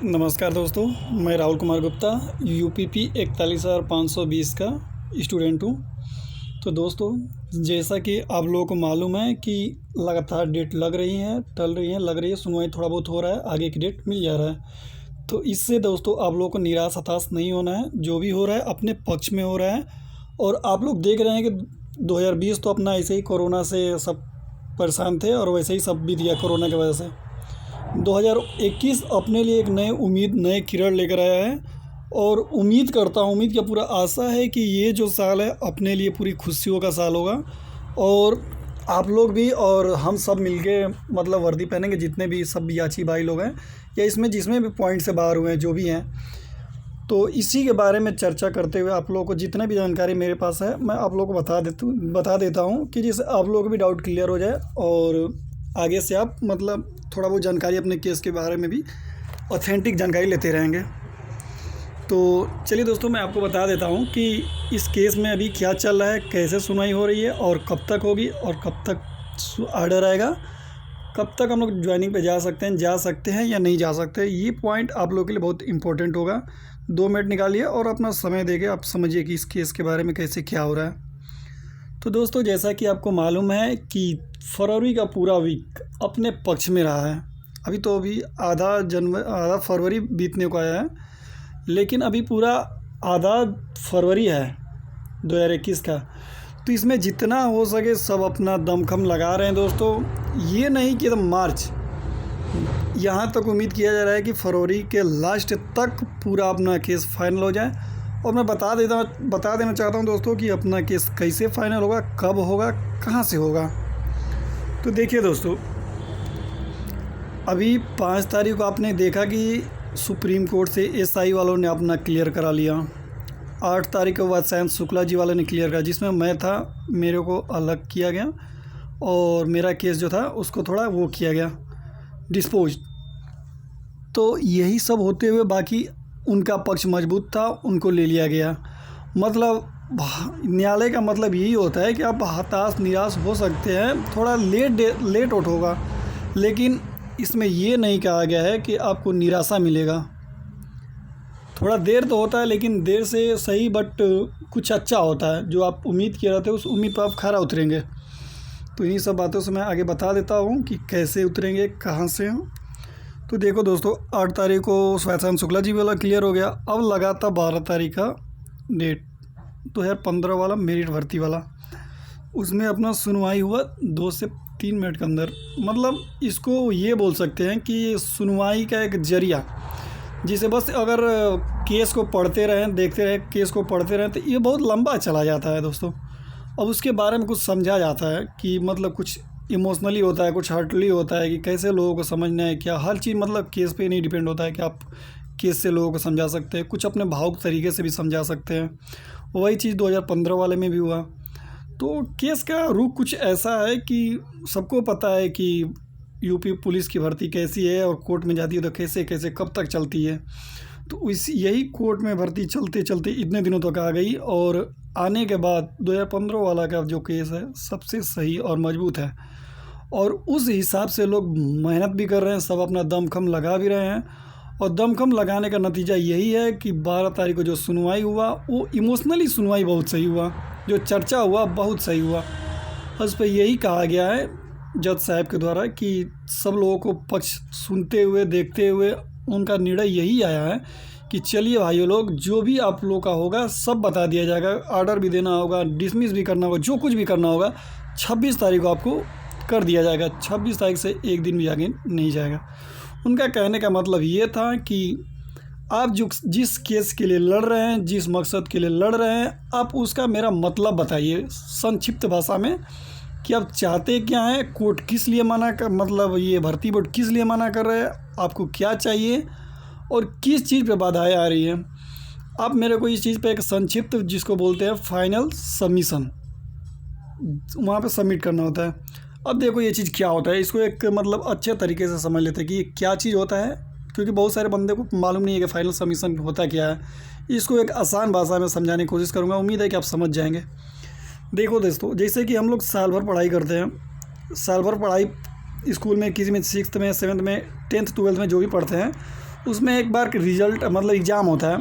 नमस्कार दोस्तों, मैं राहुल कुमार गुप्ता यूपीपी 41,520 का स्टूडेंट हूँ। तो दोस्तों, जैसा कि आप लोगों को मालूम है कि लगातार डेट लग रही है, टल रही है, लग रही है, सुनवाई थोड़ा बहुत हो रहा है, आगे की डेट मिल जा रहा है। तो इससे दोस्तों आप लोगों को निराश हताश नहीं होना है। जो भी हो रहा है अपने पक्ष में हो रहा है। और आप लोग देख रहे हैं कि 2020 तो अपना ऐसे ही कोरोना से सब परेशान थे और वैसे ही सब बीत गया कोरोना की वजह से। 2021 अपने लिए एक नए उम्मीद, नए किरण लेकर आया है। और उम्मीद करता हूँ, उम्मीद क्या पूरा आशा है कि ये जो साल है अपने लिए पूरी खुशियों का साल होगा। और आप लोग भी और हम सब मिलके मतलब वर्दी पहनेंगे, जितने भी सब याची भाई लोग हैं या इसमें जिसमें भी पॉइंट से बाहर हुए हैं, जो भी हैं। तो इसी के बारे में चर्चा करते हुए आप लोगों को जितने भी जानकारी मेरे पास है मैं आप लोगों को बता देता हूँ कि जिससे आप लोगों को भी डाउट क्लियर हो जाए और आगे से आप मतलब थोड़ा बहुत जानकारी अपने केस के बारे में भी ऑथेंटिक जानकारी लेते रहेंगे। तो चलिए दोस्तों, मैं आपको बता देता हूँ कि इस केस में अभी क्या चल रहा है, कैसे सुनवाई हो रही है और कब तक होगी और कब तक आर्डर आएगा, कब तक हम लोग ज्वाइनिंग पे जा सकते हैं या नहीं जा सकते। ये पॉइंट आप लोगों के लिए बहुत इंपॉर्टेंट होगा। 2 मिनट निकालिए और अपना समय देके आप समझिए कि इस केस के बारे में कैसे क्या हो रहा है। तो दोस्तों, जैसा कि आपको मालूम है कि फरवरी का पूरा वीक अपने पक्ष में रहा है। अभी आधा फरवरी बीतने को आया है, लेकिन अभी पूरा आधा फरवरी है 2021 का। तो इसमें जितना हो सके सब अपना दमखम लगा रहे हैं दोस्तों। ये नहीं कि एकदम मार्च, यहाँ तक उम्मीद किया जा रहा है कि फरवरी के लास्ट तक पूरा अपना केस फाइनल हो जाए। और मैं बता देना चाहता हूँ दोस्तों कि अपना केस कैसे फाइनल होगा, कब होगा, कहाँ से होगा। तो देखिए दोस्तों, अभी 5 तारीख को आपने देखा कि सुप्रीम कोर्ट से एसआई वालों ने अपना क्लियर करा लिया। 8 तारीख को वत्सायन शुक्ला जी वाले ने क्लियर करा, जिसमें मैं था, मेरे को अलग किया गया और मेरा केस जो था उसको थोड़ा वो किया गया, डिस्पोज। तो यही सब होते हुए बाकी उनका पक्ष मजबूत था, उनको ले लिया गया। मतलब न्यायालय का मतलब यही होता है कि आप हताश निराश हो सकते हैं, थोड़ा लेट उठ होगा, लेकिन इसमें ये नहीं कहा गया है कि आपको निराशा मिलेगा। थोड़ा देर तो होता है, लेकिन देर से सही, बट कुछ अच्छा होता है। जो आप उम्मीद किए रहते हैं उस उम्मीद पर आप खरा उतरेंगे। तो इन्हीं सब बातों से मैं आगे बता देता हूँ कि कैसे उतरेंगे, कहाँ से। तो देखो दोस्तों, 8 तारीख को वत्सायन शुक्ला जी वाला क्लियर हो गया। अब लगा था 12 तारीख का डेट, 2015 वाला मेरिट भर्ती वाला। उसमें अपना सुनवाई हुआ 2 से 3 मिनट के अंदर। मतलब इसको ये बोल सकते हैं कि सुनवाई का एक जरिया, जिसे बस अगर केस को पढ़ते रहें, देखते रहें, केस को पढ़ते रहें, तो ये बहुत लंबा चला जाता है दोस्तों। अब उसके बारे में कुछ समझा जाता है कि मतलब कुछ इमोशनली होता है, कुछ हार्टली होता है कि कैसे लोगों को समझना है क्या। हर चीज़ मतलब केस पे नहीं डिपेंड होता है कि आप केस से लोगों को समझा सकते हैं, कुछ अपने भावुक तरीके से भी समझा सकते हैं। वही चीज़ 2015 वाले में भी हुआ। तो केस का रुख कुछ ऐसा है कि सबको पता है कि यूपी पुलिस की भर्ती कैसी है और कोर्ट में जाती है तो कैसे कैसे कब तक चलती है। तो यही कोर्ट में भर्ती चलते चलते इतने दिनों तक आ गई, और आने के बाद 2015 वाला का जो केस है सबसे सही और मजबूत है। और उस हिसाब से लोग मेहनत भी कर रहे हैं, सब अपना दमखम लगा भी रहे हैं। और दमखम लगाने का नतीजा यही है कि 12 तारीख को जो सुनवाई हुआ वो इमोशनली सुनवाई बहुत सही हुआ, जो चर्चा हुआ बहुत सही हुआ। उस पर यही कहा गया है जज साहब के द्वारा कि सब लोगों को पक्ष सुनते हुए, देखते हुए उनका निर्णय यही आया है कि चलिए भाइयों लोग, जो भी आप लोग का होगा सब बता दिया जाएगा। ऑर्डर भी देना होगा, डिसमिस भी करना होगा, जो कुछ भी करना होगा 26 तारीख को आपको कर दिया जाएगा। 26 तारीख से एक दिन भी आगे नहीं जाएगा। उनका कहने का मतलब ये था कि आप जिस केस के लिए लड़ रहे हैं, जिस मकसद के लिए लड़ रहे हैं, आप उसका मेरा मतलब बताइए संक्षिप्त भाषा में कि आप चाहते क्या हैं, कोर्ट किस लिए मना कर, मतलब ये भर्ती बोर्ड किस लिए मना कर रहे हैं, आपको क्या चाहिए और किस चीज़ पे बाधाएं आ रही हैं। आप मेरे को इस चीज़ पे एक संक्षिप्त, जिसको बोलते हैं फाइनल सबमिशन, वहाँ पे सबमिट करना होता है। अब देखो ये चीज़ क्या होता है, इसको एक मतलब अच्छे तरीके से समझ लेते हैं कि ये क्या चीज़ होता है, क्योंकि बहुत सारे बंदे को मालूम नहीं है कि फाइनल सबमिशन होता क्या है। इसको एक आसान भाषा में समझाने की कोशिश करूँगा, उम्मीद है कि आप समझ जाएंगे। देखो दोस्तों, जैसे कि हम लोग साल भर पढ़ाई करते हैं, साल भर पढ़ाई स्कूल में किसी में 6th में, 7th में, 10th 12th में जो भी पढ़ते हैं, उसमें एक बार रिजल्ट मतलब एग्ज़ाम होता है,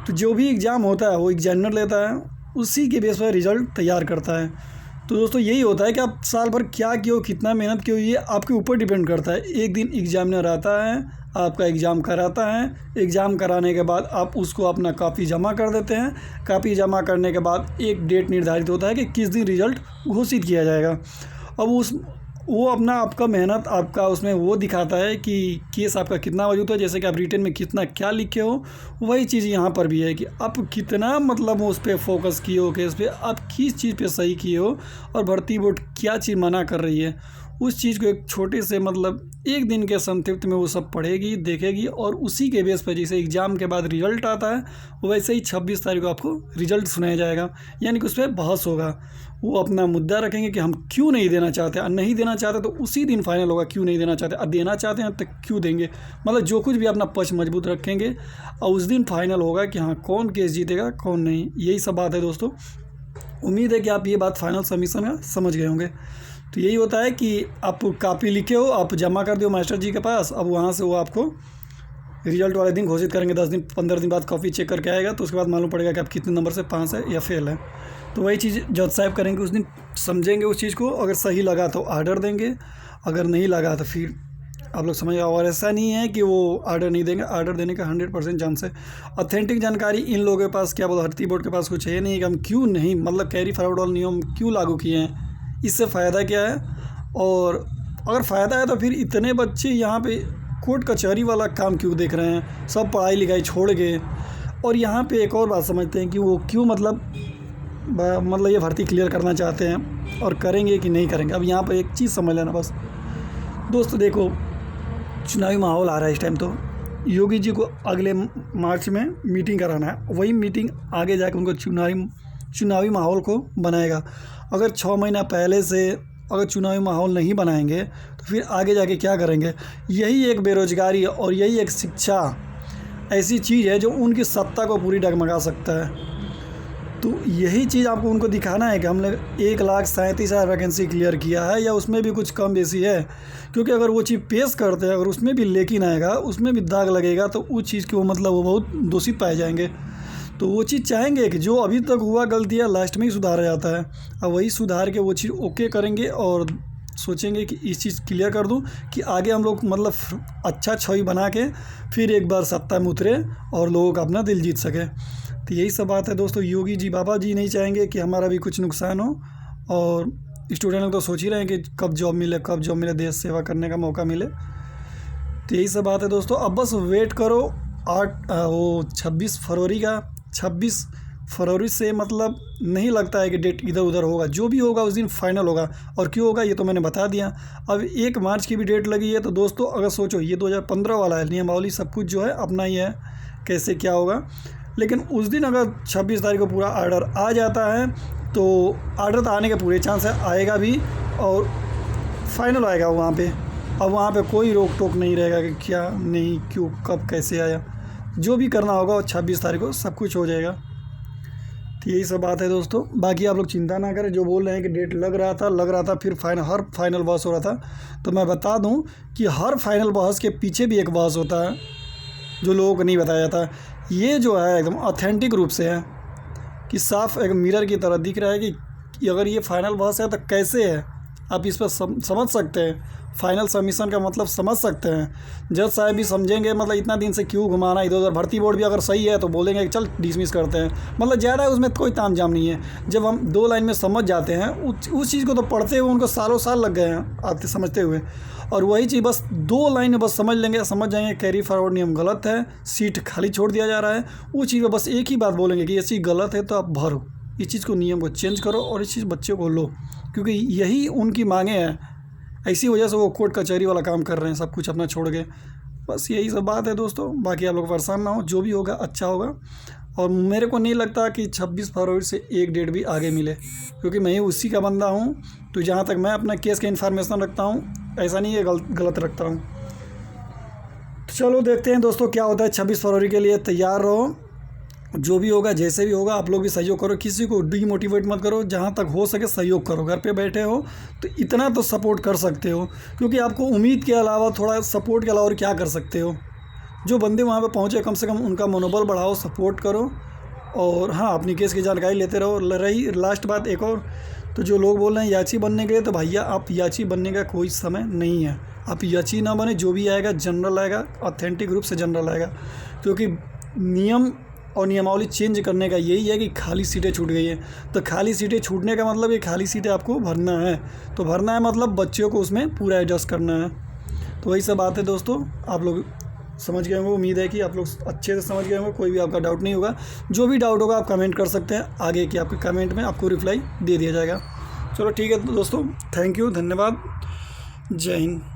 तो जो भी एग्ज़ाम होता है वो एग्जामिनर लेता है, उसी के बेस पर रिज़ल्ट तैयार करता है। तो दोस्तों यही होता है कि आप साल भर क्या किए हो, कितना मेहनत की हो, ये आपके ऊपर डिपेंड करता है। एक दिन एग्जामिनर आता है, आपका एग्ज़ाम कराता है, एग्ज़ाम कराने के बाद आप उसको अपना कॉपी जमा कर देते हैं। कॉपी जमा करने के बाद एक डेट निर्धारित होता है कि किस दिन रिज़ल्ट घोषित किया जाएगा। अब वो अपना आपका मेहनत आपका उसमें वो दिखाता है कि केस आपका कितना मजबूत है, जैसे कि आप रिटन में कितना क्या लिखे हो। वही चीज़ यहाँ पर भी है कि आप कितना मतलब उस पर फोकस किए हो, केस पे आप किस चीज़ पे सही किए हो, और भर्ती बोर्ड क्या चीज़ मना कर रही है, उस चीज़ को एक छोटे से मतलब एक दिन के संक्षिप्त में वो सब पढ़ेगी, देखेगी, और उसी के बेस पर जैसे एग्ज़ाम के बाद रिज़ल्ट आता है वैसे ही 26 तारीख को आपको रिज़ल्ट सुनाया जाएगा, यानी कि उस पर बहस होगा। वो अपना मुद्दा रखेंगे कि हम क्यों नहीं देना चाहते, और नहीं देना चाहते तो उसी दिन फाइनल होगा क्यों नहीं देना चाहते, और देना चाहते हैं तो क्यों देंगे। मतलब जो कुछ भी अपना पक्ष मजबूत रखेंगे और उस दिन फाइनल होगा कि हाँ कौन केस जीतेगा कौन नहीं। यही सब बात है दोस्तों। उम्मीद है कि आप ये बात फाइनल सबमिशन में समझ गए होंगे। तो यही होता है कि आप कॉपी लिखे हो, आप जमा कर दो मास्टर जी के पास, अब वहाँ से वो आपको रिजल्ट वाले दिन घोषित करेंगे। 10 दिन 15 दिन बाद कॉपी चेक करके आएगा, तो उसके बाद मालूम पड़ेगा कि आप कितने नंबर से पास है या फेल है। तो वही चीज़ जज साहब करेंगे, उस दिन समझेंगे उस चीज़ को। अगर सही लगा तो आर्डर देंगे, अगर नहीं लगा तो फिर आप लोग समझ। और ऐसा नहीं है कि वो आर्डर नहीं देंगे, आर्डर देने का 100% चांस है। ऑथेंटिक जानकारी इन लोगों के पास क्या बोला, भर्ती बोर्ड के पास कुछ है नहीं कि हम क्यों नहीं मतलब कैरी फॉरवर्ड वाला नियम क्यों लागू किए हैं, इससे फ़ायदा क्या है। और अगर फ़ायदा है तो फिर इतने बच्चे यहाँ पे कोर्ट कचहरी वाला काम क्यों देख रहे हैं, सब पढ़ाई लिखाई छोड़ गए। और यहाँ पे एक और बात समझते हैं कि वो क्यों मतलब ये भर्ती क्लियर करना चाहते हैं और करेंगे कि नहीं करेंगे। अब यहाँ पर एक चीज़ समझ लेना बस दोस्तों, देखो चुनावी माहौल आ रहा है इस टाइम, तो योगी जी को अगले मार्च में मीटिंग कराना है। वही मीटिंग आगे जाकर उनको चुनावी माहौल को बनाएगा। अगर 6 महीना पहले से अगर चुनावी माहौल नहीं बनाएंगे तो फिर आगे जाके क्या करेंगे। यही एक बेरोजगारी और यही एक शिक्षा ऐसी चीज़ है जो उनकी सत्ता को पूरी डगमगा सकता है। तो यही चीज़ आपको उनको दिखाना है कि हमने 1,37,000 वैकेंसी क्लियर किया है, या उसमें भी कुछ कम बेसी है। क्योंकि अगर वो चीज़ पेश करते हैं, अगर उसमें भी लेकिन आएगा, उसमें भी दाग लगेगा, तो उस चीज़ की वो मतलब वो बहुत दोषी पाए जाएंगे। तो वो चीज़ चाहेंगे कि जो अभी तक हुआ गलतियाँ लास्ट में ही सुधारा जाता है, और वही सुधार के वो चीज़ ओके करेंगे और सोचेंगे कि इस चीज़ क्लियर कर दूं कि आगे हम लोग मतलब अच्छा छवि बना के फिर एक बार सत्ता में उतरे और लोगों का अपना दिल जीत सके। तो यही सब बात है दोस्तों। योगी जी बाबा जी नहीं चाहेंगे कि हमारा भी कुछ नुकसान हो, और स्टूडेंट लोग तो सोच ही रहे हैं कि कब जॉब मिले, देश सेवा करने का मौका मिले। तो यही सब बात है दोस्तों। अब बस वेट करो 26 फरवरी का। 26 फरवरी से मतलब नहीं लगता है कि डेट इधर उधर होगा, जो भी होगा उस दिन फाइनल होगा। और क्यों होगा ये तो मैंने बता दिया। अब 1 मार्च की भी डेट लगी है, तो दोस्तों अगर सोचो ये 2015 वाला है, नियमावली सब कुछ जो है अपना ही है, कैसे क्या होगा। लेकिन उस दिन अगर 26 तारीख को पूरा आर्डर आ जाता है, तो आर्डर तो आने के पूरे चांस है, आएगा भी और फाइनल आएगा वहाँ पे। अब वहाँ पे कोई रोक टोक नहीं रहेगा कि क्या नहीं, क्यों, कब, कैसे आया। जो भी करना होगा 26 तारीख को सब कुछ हो जाएगा। तो यही सब बात है दोस्तों। बाकी आप लोग चिंता ना करें, जो बोल रहे हैं कि डेट लग रहा था फिर हर फाइनल बहस हो रहा था, तो मैं बता दूं कि हर फाइनल बहस के पीछे भी एक बहस होता है जो लोगों को नहीं बताया जाता। ये जो है एकदम ऑथेंटिक रूप से है कि साफ एक मिरर की तरह दिख रहा है कि अगर ये फाइनल बहस है तो कैसे है, आप इस पर समझ सकते हैं। फाइनल सबमिशन का मतलब समझ सकते हैं। जज साहब भी समझेंगे मतलब इतना दिन से क्यों घुमाना इधर उधर। भर्ती बोर्ड भी अगर सही है तो बोलेंगे कि चल डिसमिस करते हैं, मतलब ज़्यादा उसमें कोई ताम झाम नहीं है। जब हम 2 लाइन में समझ जाते हैं, उस चीज़ को तो पढ़ते हुए उनको सालों साल लग गए हैं आते समझते हुए, और वही चीज़ बस 2 लाइन में बस समझ जाएंगे कैरी फॉरवर्ड नियम गलत है, सीट खाली छोड़ दिया जा रहा है। उस चीज़ में बस एक ही बात बोलेंगे कि ये चीज़ गलत है तो आप भरो, इस चीज़ को नियम को चेंज करो और इस चीज़ बच्चों को लो, क्योंकि यही उनकी मांगे हैं। इसी वजह से वो कोर्ट कचहरी वाला काम कर रहे हैं, सब कुछ अपना छोड़ के। बस यही सब बात है दोस्तों। बाकी आप लोग परेशान ना हो, जो भी होगा अच्छा होगा। और मेरे को नहीं लगता कि 26 फरवरी से एक डेट भी आगे मिले, क्योंकि मैं ही उसी का बंदा हूँ। तो जहाँ तक मैं अपना केस का इन्फॉर्मेशन रखता हूँ, ऐसा नहीं है गलत रखता हूँ। तो चलो देखते हैं दोस्तों क्या होता है। 26 फरवरी के लिए तैयार रहो। जो भी होगा जैसे भी होगा आप लोग भी सहयोग करो, किसी को डीमोटिवेट मत करो, जहाँ तक हो सके सहयोग करो। घर पे बैठे हो तो इतना तो सपोर्ट कर सकते हो, क्योंकि आपको उम्मीद के अलावा थोड़ा सपोर्ट के अलावा और क्या कर सकते हो। जो बंदे वहाँ पे पहुँचे कम से कम उनका मनोबल बढ़ाओ, सपोर्ट करो और हाँ अपनी केस की जानकारी लेते रहो। रही लास्ट बात एक और, तो जो लोग बोल रहे हैं याची बनने के लिए, तो भैया आप याची बनने का कोई समय नहीं है। आप याची ना बने, जो भी आएगा जनरल आएगा, ऑथेंटिक रूप से जनरल आएगा। क्योंकि नियम और नियमावली चेंज करने का यही है कि खाली सीटें छूट गई हैं। तो खाली सीटें छूटने का मतलब ये खाली सीटें आपको भरना है, तो भरना है मतलब बच्चों को उसमें पूरा एडजस्ट करना है। तो वही सब बात है दोस्तों, आप लोग समझ गए होंगे। उम्मीद है कि आप लोग अच्छे से समझ गए होंगे, कोई भी आपका डाउट नहीं होगा। जो भी डाउट होगा आप कमेंट कर सकते हैं, आगे की आपके कमेंट में आपको रिप्लाई दे दिया जाएगा। चलो ठीक है दोस्तों, थैंक यू, धन्यवाद, जय हिंद।